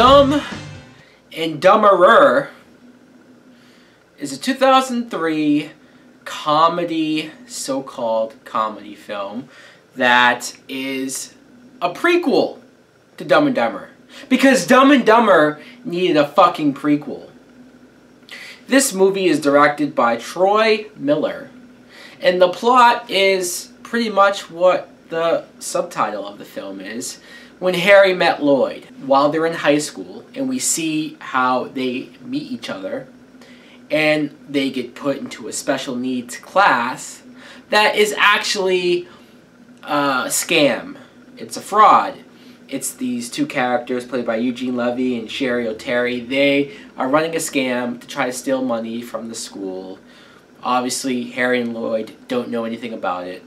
Dumb and Dumberer is a 2003 comedy, so-called comedy film that is a prequel to Dumb and Dumber. Because Dumb and Dumber needed a fucking prequel. This movie is directed by Troy Miller. And the plot is pretty much what the subtitle of the film is. When Harry met Lloyd while they're in high school, and we see how they meet each other, and they get put into a special needs class that is actually a scam. It's a fraud. It's these two characters played by Eugene Levy and Sherry O'Terry. They are running a scam to try to steal money from the school. Obviously, Harry and Lloyd don't know anything about it.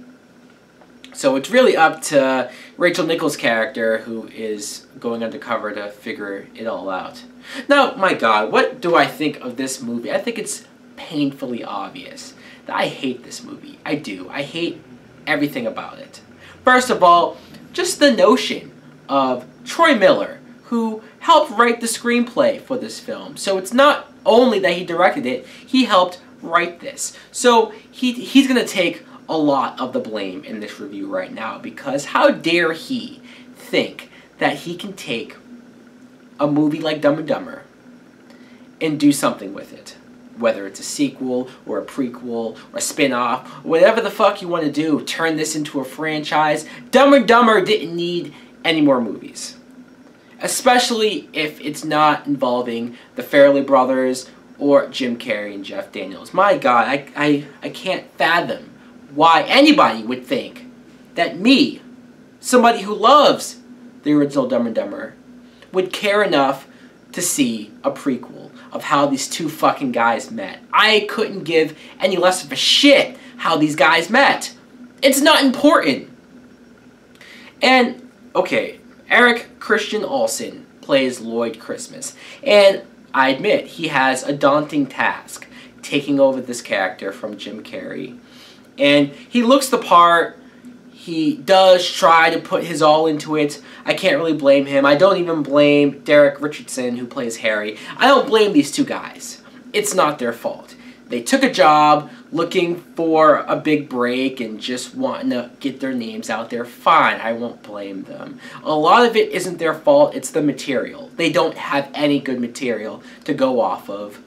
So it's really up to Rachel Nichols' character, who is going undercover to figure it all out. Now, my God, what do I think of this movie? I think it's painfully obvious that I hate this movie. I do. I hate everything about it. First of all, just the notion of Troy Miller, who helped write the screenplay for this film. So it's not only that he directed it, he helped write this. So he's going to take a lot of the blame in this review right now, because how dare he think that he can take a movie like Dumb and Dumber and do something with it. Whether it's a sequel or a prequel or a spin-off, whatever the fuck you want to do, turn this into a franchise. Dumb and Dumber didn't need any more movies. Especially if it's not involving the Farrelly brothers or Jim Carrey and Jeff Daniels. My God, I can't fathom why anybody would think that me, somebody who loves the original Dumb and Dumber, would care enough to see a prequel of how these two fucking guys met. I couldn't give any less of a shit how these guys met. It's not important. And, okay, Eric Christian Olsen plays Lloyd Christmas. And I admit, he has a daunting task taking over this character from Jim Carrey. And he looks the part. He does try to put his all into it. I can't really blame him. I don't even blame Derek Richardson, who plays Harry. I don't blame these two guys. It's not their fault. They took a job looking for a big break and just wanting to get their names out there. Fine, I won't blame them. A lot of it isn't their fault. It's the material. They don't have any good material to go off of.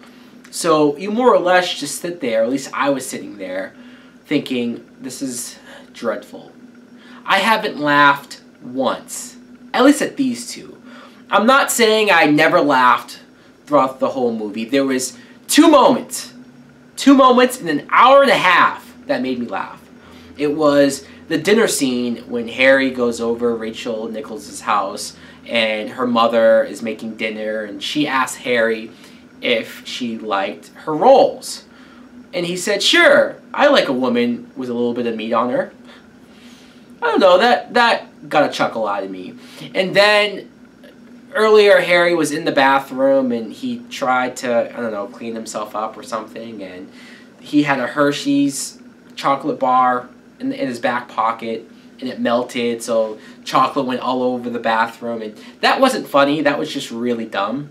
So you more or less just sit there, at least I was sitting there, thinking, this is dreadful. I haven't laughed once, at least at these two. I'm not saying I never laughed throughout the whole movie. There was two moments in an hour and a half that made me laugh. It was the dinner scene when Harry goes over Rachel Nichols' house and her mother is making dinner, and she asks Harry if she liked her rolls. And he said, sure, I like a woman with a little bit of meat on her. I don't know, that got a chuckle out of me. And then earlier Harry was in the bathroom and he tried to, I don't know, clean himself up or something, and he had a Hershey's chocolate bar in his back pocket, and it melted, so chocolate went all over the bathroom, and that wasn't funny, that was just really dumb.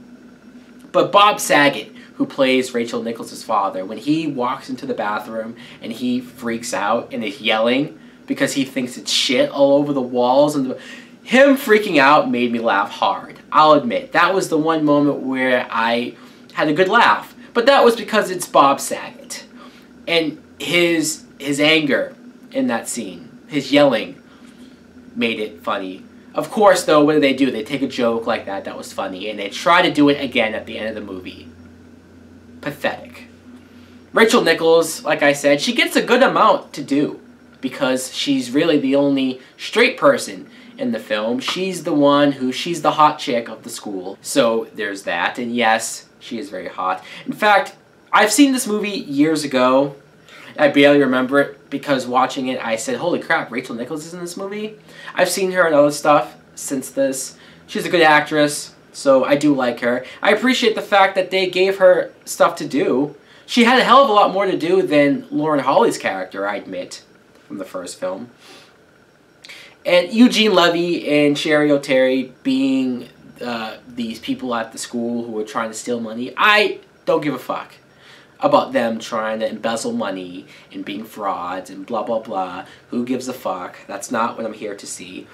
But Bob Saget, who plays Rachel Nichols' father, when he walks into the bathroom and he freaks out and is yelling because he thinks it's shit all over the walls, and him freaking out made me laugh hard. I'll admit, that was the one moment where I had a good laugh. But that was because it's Bob Saget. And his anger in that scene, his yelling, made it funny. Of course, though, what do? They take a joke like that was funny, and they try to do it again at the end of the movie. Pathetic. Rachel Nichols, like I said, she gets a good amount to do because she's really the only straight person in the film. She's the hot chick of the school. So there's that, and yes, she is very hot. In fact, I've seen this movie years ago. I barely remember it because watching it, I said, holy crap, Rachel Nichols is in this movie? I've seen her in other stuff since this. She's a good actress, so I do like her. I appreciate the fact that they gave her stuff to do. She had a hell of a lot more to do than Lauren Holly's character, I admit, from the first film. And Eugene Levy and Sherry O'Terry being these people at the school who are trying to steal money. I don't give a fuck about them trying to embezzle money and being frauds and blah blah blah. Who gives a fuck? That's not what I'm here to see.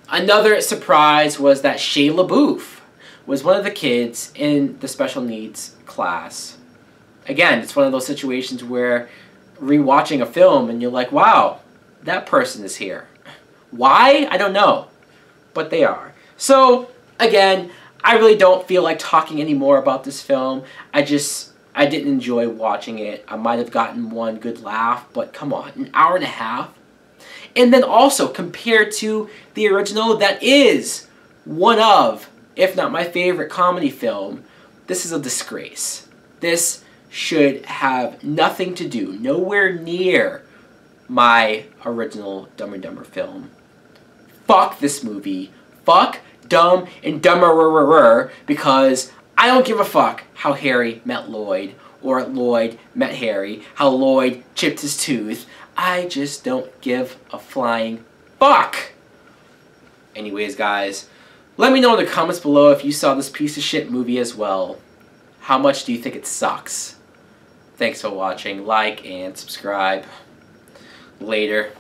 Another surprise was that Shia LaBeouf was one of the kids in the special needs class. Again, it's one of those situations where rewatching a film and you're like, wow, that person is here. Why? I don't know. But they are. So, again, I really don't feel like talking anymore about this film. I didn't enjoy watching it. I might have gotten one good laugh, but come on, an hour and a half? And then also, compared to the original, that is one of, if not my favorite comedy film, this is a disgrace. This should have nothing to do, nowhere near my original Dumb and Dumber film. Fuck this movie. Fuck Dumb and Dumberer, because I don't give a fuck how Harry met Lloyd, or Lloyd met Harry, how Lloyd chipped his tooth. I just don't give a flying fuck. Anyways, guys, let me know in the comments below if you saw this piece of shit movie as well. How much do you think it sucks? Thanks for watching. Like and subscribe. Later.